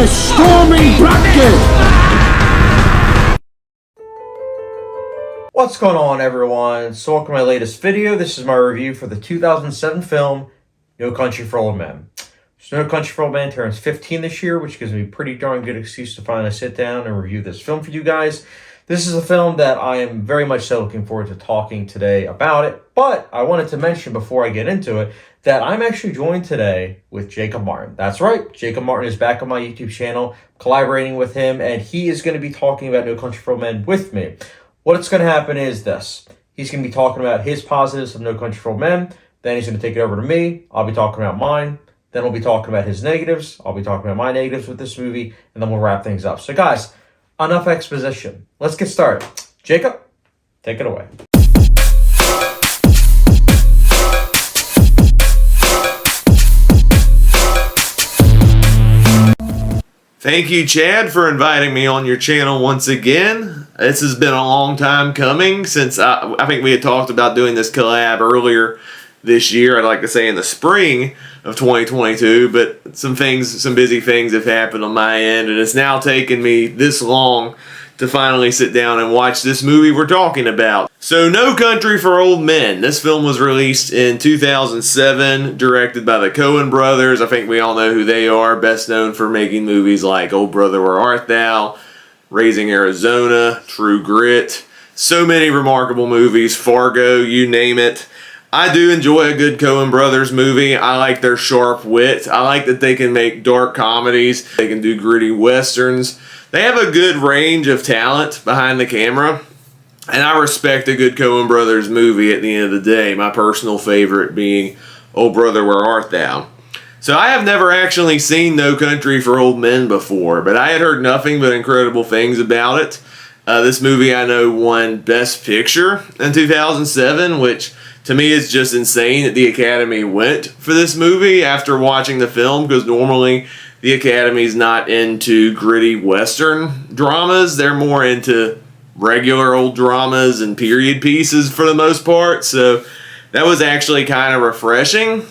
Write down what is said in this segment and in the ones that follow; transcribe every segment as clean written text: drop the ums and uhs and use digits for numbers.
a stormy bracket. What's going on, everyone? So welcome to my latest video. This is my review for the 2007 film No Country for Old Men. So No Country for Old Men turns 15 this year, which gives me a pretty darn good excuse to finally sit down and review this film for you guys. This is a film that I am very much so looking forward to talking today about it, but I wanted to mention before I get into it that I'm actually joined today with Jacob Martin. That's right, Jacob Martin is back on my YouTube channel, collaborating with him, and he is going to be talking about No Country for Old Men with me. What's going to happen is this. He's going to be talking about his positives of No Country for Old Men. Then he's going to take it over to me. I'll be talking about mine. Then we'll be talking about his negatives. I'll be talking about my negatives with this movie. And then we'll wrap things up. So guys, enough exposition. Let's get started. Jacob, take it away. Thank you, Chad, for inviting me on your channel once again. This has been a long time coming since I think we had talked about doing this collab earlier this year. I'd like to say in the spring of 2022, but some busy things have happened on my end, and it's now taken me this long to finally sit down and watch this movie we're talking about. So, No Country for Old Men. This film was released in 2007, directed by the Coen brothers. I think we all know who they are, best known for making movies like Old Brother, Where Art Thou?, Raising Arizona, True Grit. So many remarkable movies, Fargo, you name it. I do enjoy a good Coen brothers movie. I like their sharp wit. I like that they can make dark comedies. They can do gritty westerns. They have a good range of talent behind the camera, and I respect a good Coen Brothers movie at the end of the day, my personal favorite being Old Brother, Where Art Thou? So I have never actually seen No Country for Old Men before, but I had heard nothing but incredible things about it. This movie I know won Best Picture in 2007, which to me is just insane that the Academy went for this movie after watching the film, because normally the Academy's not into gritty Western dramas. They're more into regular old dramas and period pieces for the most part. So that was actually kind of refreshing.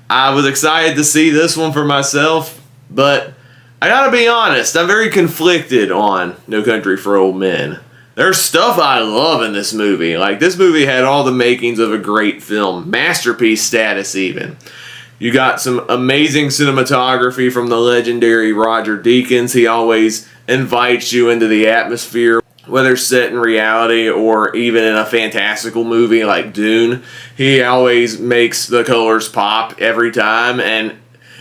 I was excited to see this one for myself, but I gotta be honest, I'm very conflicted on No Country for Old Men. There's stuff I love in this movie. Like, this movie had all the makings of a great film, masterpiece status even. You got some amazing cinematography from the legendary Roger Deakins. He always invites you into the atmosphere, whether set in reality or even in a fantastical movie like Dune. He always makes the colors pop every time, and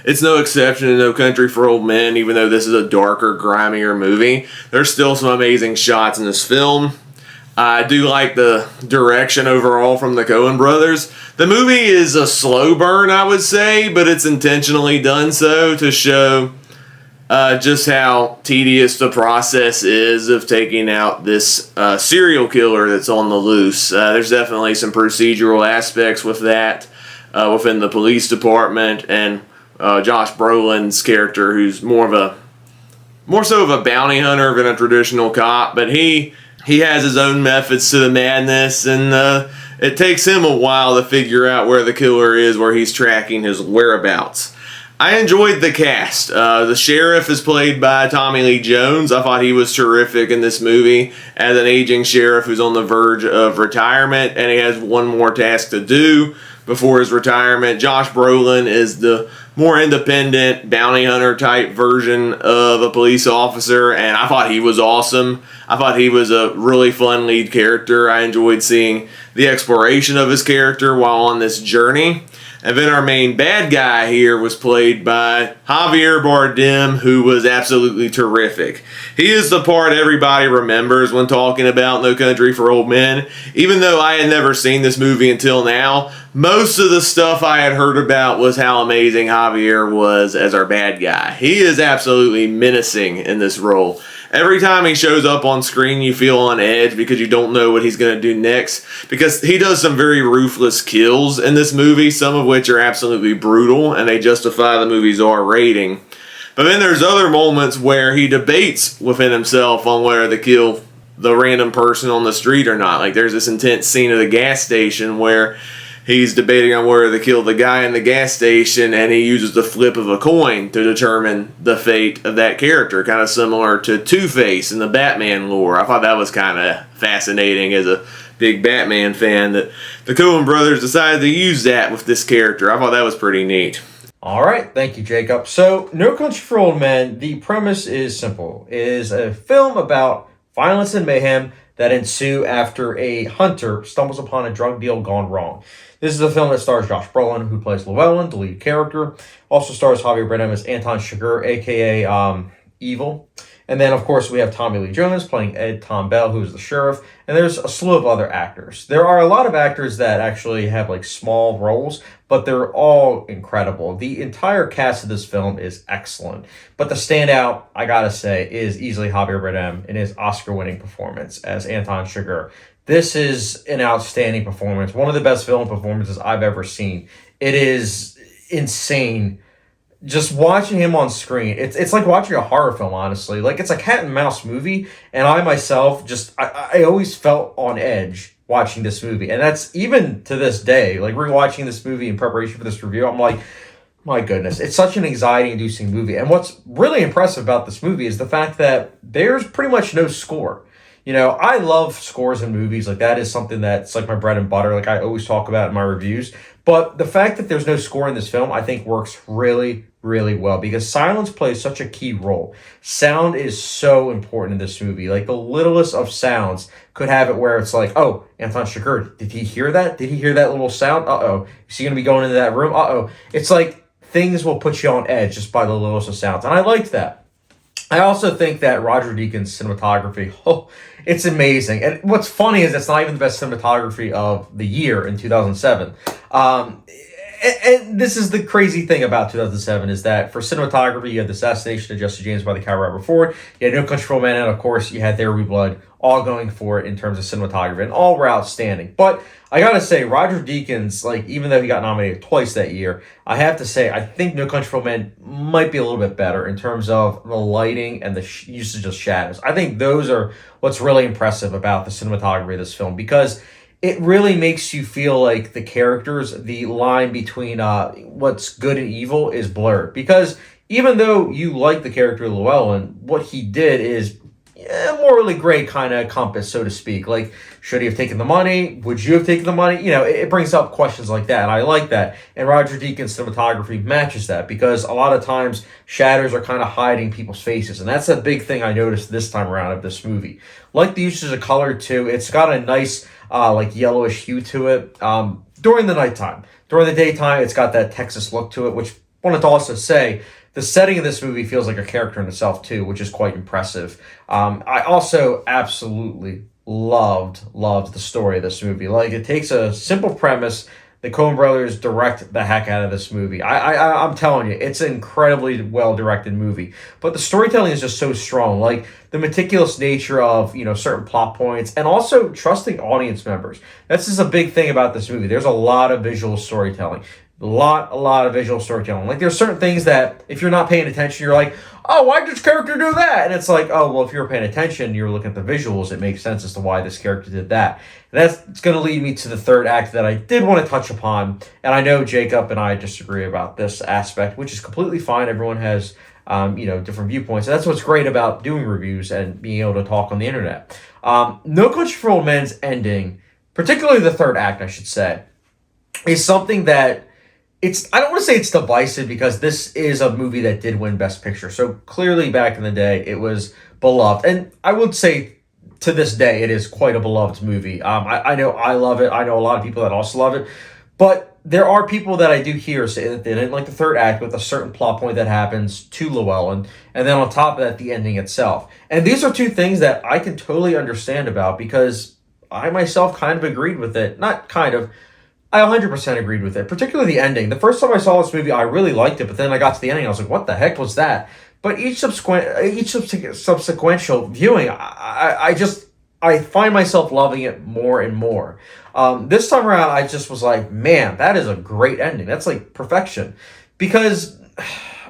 it's no exception in No Country for Old Men. Even though this is a darker, grimier movie, there's still some amazing shots in this film. I do like the direction overall from the Coen brothers. The movie is a slow burn, I would say, but it's intentionally done so to show just how tedious the process is of taking out this serial killer that's on the loose. There's definitely some procedural aspects with that within the police department, and Josh Brolin's character, who's more so of a bounty hunter than a traditional cop, but he has his own methods to the madness, and it takes him a while to figure out where the killer is, where he's tracking his whereabouts. I enjoyed the cast. The sheriff is played by Tommy Lee Jones. I thought he was terrific in this movie as an aging sheriff who's on the verge of retirement, and he has one more task to do before his retirement. Josh Brolin is the more independent bounty hunter type version of a police officer, and I thought he was awesome. I thought he was a really fun lead character. I enjoyed seeing the exploration of his character while on this journey. And then our main bad guy here was played by Javier Bardem, who was absolutely terrific. He is the part everybody remembers when talking about No Country for Old Men. Even though I had never seen this movie until now, most of the stuff I had heard about was how amazing Javier was as our bad guy. He is absolutely menacing in this role. Every time he shows up on screen, you feel on edge because you don't know what he's going to do next, because he does some very ruthless kills in this movie, some of which are absolutely brutal, and they justify the movie's R rating. But then there's other moments where he debates within himself on whether to kill the random person on the street or not. Like, there's this intense scene at the gas station where he's debating on whether to kill the guy in the gas station, and he uses the flip of a coin to determine the fate of that character, kind of similar to Two-Face in the Batman lore. I thought that was kind of fascinating as a big Batman fan, that the Coen brothers decided to use that with this character. I thought that was pretty neat. All right, thank you, Jacob. So, No Country for Old Men, the premise is simple. It is a film about violence and mayhem that ensue after a hunter stumbles upon a drug deal gone wrong. This is a film that stars Josh Brolin, who plays Llewelyn, the lead character. Also stars Javier Bardem as Anton Chigurh, a.k.a. Evil. And then, of course, we have Tommy Lee Jones playing Ed Tom Bell, who is the sheriff. And there's a slew of other actors. There are a lot of actors that actually have, like, small roles, but they're all incredible. The entire cast of this film is excellent. But the standout, I gotta say, is easily Javier Bardem in his Oscar-winning performance as Anton Chigurh. This is an outstanding performance. One of the best film performances I've ever seen. It is insane. Just watching him on screen, it's like watching a horror film, honestly. Like, it's a cat and mouse movie, and I myself I always felt on edge watching this movie. And that's even to this day. Like, rewatching this movie in preparation for this review, I'm like, my goodness, it's such an anxiety-inducing movie. And what's really impressive about this movie is the fact that there's pretty much no score. You know, I love scores in movies. Like, that is something that's like my bread and butter. Like, I always talk about in my reviews. But the fact that there's no score in this film, I think works really, really well, because silence plays such a key role. Sound is so important in this movie. Like, the littlest of sounds could have it where it's like, oh, Anton Chigurh, did he hear that? Did he hear that little sound? Uh-oh. Is he going to be going into that room? Uh-oh. It's like things will put you on edge just by the littlest of sounds. And I liked that. I also think that Roger Deakins' cinematography, it's amazing. And what's funny is it's not even the best cinematography of the year in 2007. And this is the crazy thing about 2007 is that for cinematography, you had The Assassination of Jesse James by the Cowboy Robert Ford, you had No Country for Old Men, and of course, you had There Will Be Blood, all going for it in terms of cinematography, and all were outstanding. But I gotta say, Roger Deakins, like, even though he got nominated twice that year, I have to say, I think No Country for Old Men might be a little bit better in terms of the lighting and the usage of shadows. I think those are what's really impressive about the cinematography of this film, because it really makes you feel like the characters, the line between what's good and evil is blurred. Because even though you like the character of Llewelyn, what he did is morally gray kind of compass, so to speak. Like, should he have taken the money? Would you have taken the money? You know, it brings up questions like that, and I like that. And Roger Deakins' cinematography matches that, because a lot of times shadows are kind of hiding people's faces, and that's a big thing I noticed this time around of this movie. Like the usage of color too, it's got a nice like yellowish hue to it during the nighttime. During the daytime, it's got that Texas look to it, which I wanted to also say, the setting of this movie feels like a character in itself too, which is quite impressive. I also absolutely loved the story of this movie. Like, it takes a simple premise. The Coen brothers direct the heck out of this movie. I'm telling you, it's an incredibly well-directed movie. But the storytelling is just so strong. Like, the meticulous nature of, you know, certain plot points, and also trusting audience members. That's just a big thing about this movie. There's a lot of visual storytelling. A lot of visual storytelling. Like, there's certain things that, if you're not paying attention, you're like, oh, why did this character do that? And it's like, oh, well, if you're paying attention, you're looking at the visuals, it makes sense as to why this character did that. And that's going to lead me to the third act that I did want to touch upon. And I know Jacob and I disagree about this aspect, which is completely fine. Everyone has, different viewpoints. And that's what's great about doing reviews and being able to talk on the internet. No Country for Old Men's ending, particularly the third act, I should say, is something that I don't want to say it's divisive, because this is a movie that did win Best Picture. So clearly back in the day, it was beloved. And I would say to this day, it is quite a beloved movie. I know I love it. I know a lot of people that also love it. But there are people that I do hear say that they didn't like the third act with a certain plot point that happens to Llewelyn. And then on top of that, the ending itself. And these are two things that I can totally understand about, because I myself kind of agreed with it. Not kind of. I 100% agreed with it, particularly the ending. The first time I saw this movie, I really liked it, but then I got to the ending, I was like, what the heck was that? But each subsequential viewing, I find myself loving it more and more. This time around, I just was like, man, that is a great ending. That's like perfection. Because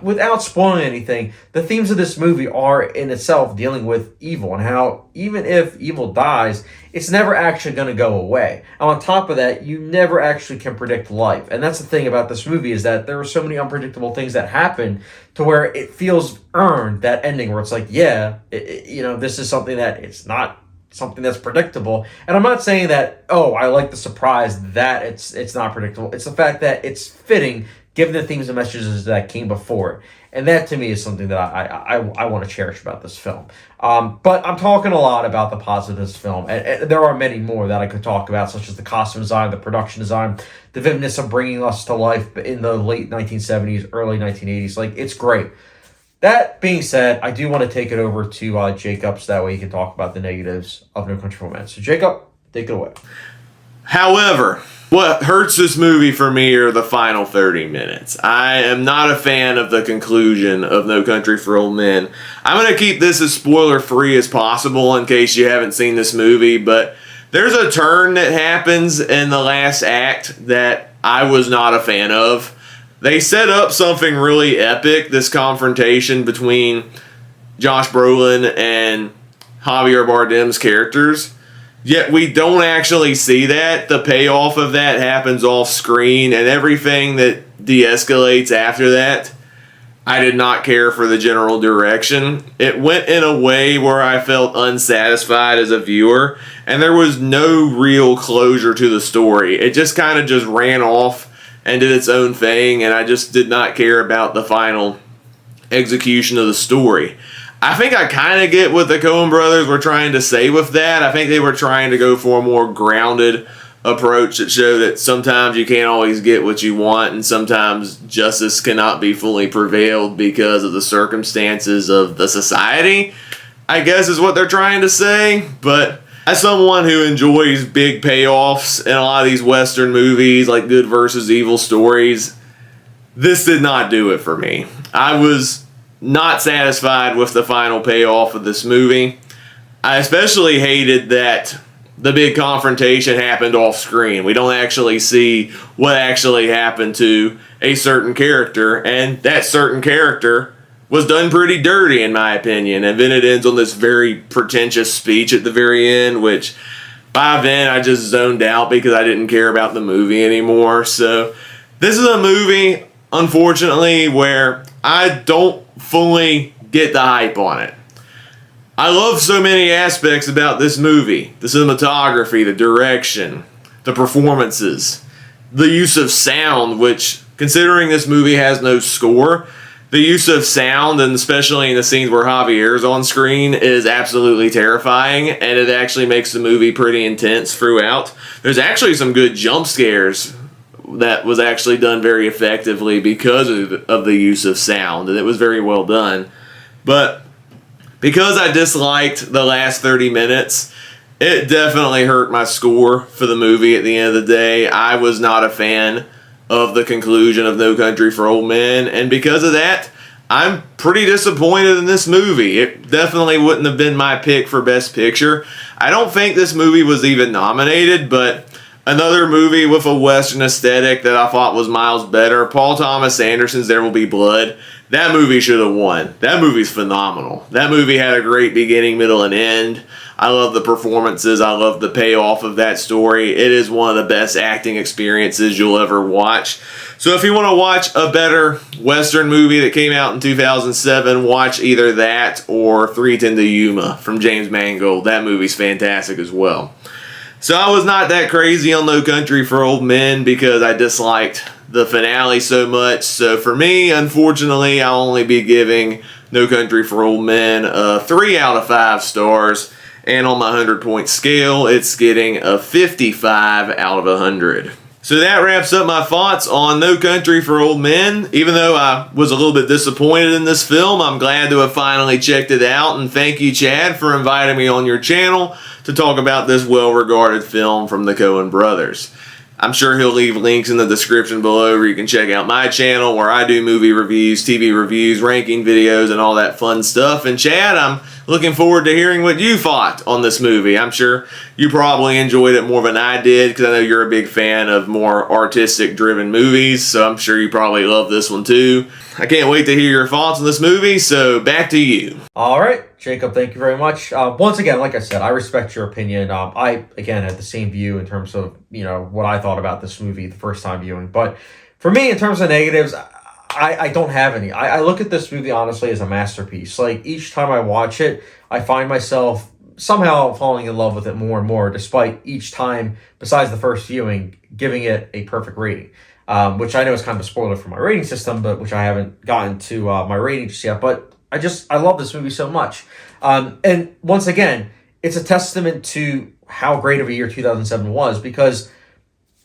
without spoiling anything, the themes of this movie are in itself dealing with evil and how even if evil dies, it's never actually going to go away. And on top of that, you never actually can predict life. And that's the thing about this movie, is that there are so many unpredictable things that happen to where it feels earned, that ending where it's like, yeah, this is something that it's not something that's predictable. And I'm not saying that, oh, I like the surprise that it's not predictable. It's the fact that it's fitting given the themes and messages that came before. And that to me is something that I want to cherish about this film. But I'm talking a lot about the positives of this film. And there are many more that I could talk about, such as the costume design, the production design, the vividness of bringing us to life in the late 1970s, early 1980s. Like, it's great. That being said, I do want to take it over to Jacob, so that way he can talk about the negatives of No Country for Old Men. So Jacob, take it away. However, what hurts this movie for me are the final 30 minutes. I am not a fan of the conclusion of No Country for Old Men. I'm going to keep this as spoiler-free as possible in case you haven't seen this movie, but there's a turn that happens in the last act that I was not a fan of. They set up something really epic, this confrontation between Josh Brolin and Javier Bardem's characters. Yet we don't actually see that. The payoff of that happens off screen, and everything that de-escalates after that, I did not care for the general direction. It went in a way where I felt unsatisfied as a viewer, and there was no real closure to the story. It just kind of just ran off and did its own thing, and I just did not care about the final execution of the story. I think I kind of get what the Coen brothers were trying to say with that. I think they were trying to go for a more grounded approach that showed that sometimes you can't always get what you want, and sometimes justice cannot be fully prevailed because of the circumstances of the society, I guess is what they're trying to say. But as someone who enjoys big payoffs in a lot of these Western movies, like good versus evil stories, this did not do it for me. I was not satisfied with the final payoff of this movie. I especially hated that the big confrontation happened off screen. We don't actually see what actually happened to a certain character, and that certain character was done pretty dirty in my opinion. And then it ends on this very pretentious speech at the very end, which by then I just zoned out because I didn't care about the movie anymore. So this is a movie, unfortunately, where I don't fully get the hype on it. I love so many aspects about this movie. The cinematography, the direction, the performances, the use of sound, which, considering this movie has no score, the use of sound, and especially in the scenes where Javier's on screen, is absolutely terrifying, and it actually makes the movie pretty intense throughout. There's actually some good jump scares that was actually done very effectively because of the use of sound, and it was very well done. But because I disliked the last 30 minutes, it definitely hurt my score for the movie at the end of the day. I was not a fan of the conclusion of No Country for Old Men, and because of that, I'm pretty disappointed in this movie. It definitely wouldn't have been my pick for Best Picture. I don't think this movie was even nominated, but another movie with a Western aesthetic that I thought was miles better, Paul Thomas Anderson's There Will Be Blood. That movie should have won. That movie's phenomenal. That movie had a great beginning, middle, and end. I love the performances. I love the payoff of that story. It is one of the best acting experiences you'll ever watch. So if you want to watch a better Western movie that came out in 2007, watch either that or 3:10 to Yuma from James Mangold. That movie's fantastic as well. So I was not that crazy on No Country for Old Men because I disliked the finale so much. So for me, unfortunately, I'll only be giving No Country for Old Men 3 out of 5 stars. And on my 100-point scale, it's getting a 55 out of 100. So that wraps up my thoughts on No Country for Old Men. Even though I was a little bit disappointed in this film, I'm glad to have finally checked it out. And thank you, Chad, for inviting me on your channel to talk about this well-regarded film from the Coen brothers. I'm sure he'll leave links in the description below where you can check out my channel where I do movie reviews, TV reviews, ranking videos, and all that fun stuff. And Chad, I'm looking forward to hearing what you thought on this movie. I'm sure you probably enjoyed it more than I did because I know you're a big fan of more artistic-driven movies, so I'm sure you probably love this one too. I can't wait to hear your thoughts on this movie, so back to you. All right, Jacob, thank you very much. Once again, like I said, I respect your opinion. I, again, had the same view in terms of, what I thought about this movie the first time viewing. But for me, in terms of negatives, I don't have any. I look at this movie, honestly, as a masterpiece. Like, each time I watch it, I find myself somehow falling in love with it more and more, despite each time, besides the first viewing, giving it a perfect rating. Which I know is kind of a spoiler for my rating system, but which I haven't gotten to my rating just yet. But I love this movie so much. And once again, it's a testament to how great of a year 2007 was because,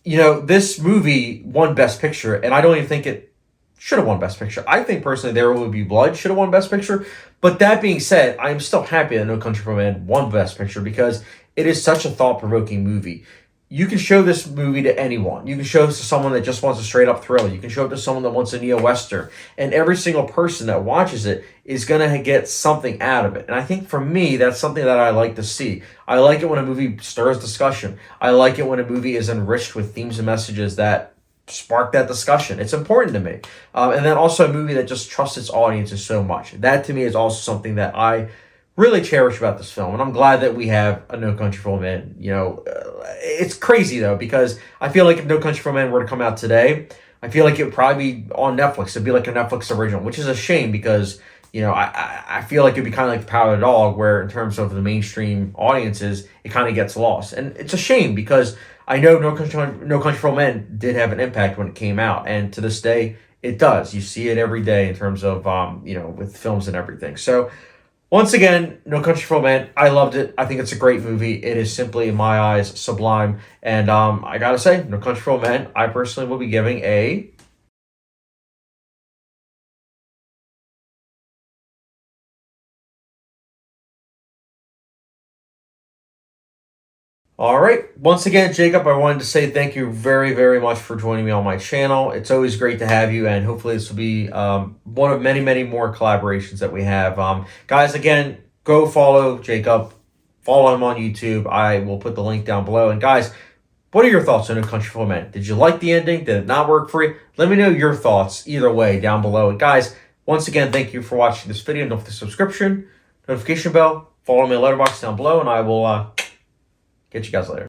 this movie won Best Picture, and I don't even think it should have won Best Picture. I think personally There Will Be Blood should have won Best Picture. But that being said, I am still happy that No Country for Old Men won Best Picture because it is such a thought-provoking movie. You can show this movie to anyone. You can show this to someone that just wants a straight-up thriller. You can show it to someone that wants a neo-western. And every single person that watches it is going to get something out of it. And I think for me, that's something that I like to see. I like it when a movie stirs discussion. I like it when a movie is enriched with themes and messages that spark that discussion. It's important to me. And then also a movie that just trusts its audiences so much. That to me is also something that I really cherish about this film, and I'm glad that we have a No Country for Old Men. It's crazy though because I feel like if No Country for Old Men were to come out today, I feel like it would probably be on Netflix. It'd be like a Netflix original, which is a shame because I feel like it'd be kind of like The Power of the Dog, where in terms of the mainstream audiences, it kind of gets lost, and it's a shame because I know No Country for Old Men did have an impact when it came out, and to this day it does. You see it every day in terms of with films and everything. So. Once again, No Country for Old Men, I loved it. I think it's a great movie. It is simply, in my eyes, sublime. And I gotta say, No Country for Old Men, I personally will be giving a... All right. Once again, Jacob, I wanted to say thank you very, very much for joining me on my channel. It's always great to have you, and hopefully this will be one of many, many more collaborations that we have. Guys, again, go follow Jacob. Follow him on YouTube. I will put the link down below. And guys, what are your thoughts on No Country for Old Men? Did you like the ending? Did it not work for you? Let me know your thoughts either way down below. And guys, once again, thank you for watching this video. Don't forget the subscription, notification bell, follow me on Letterboxd down below, and I will... catch you guys later.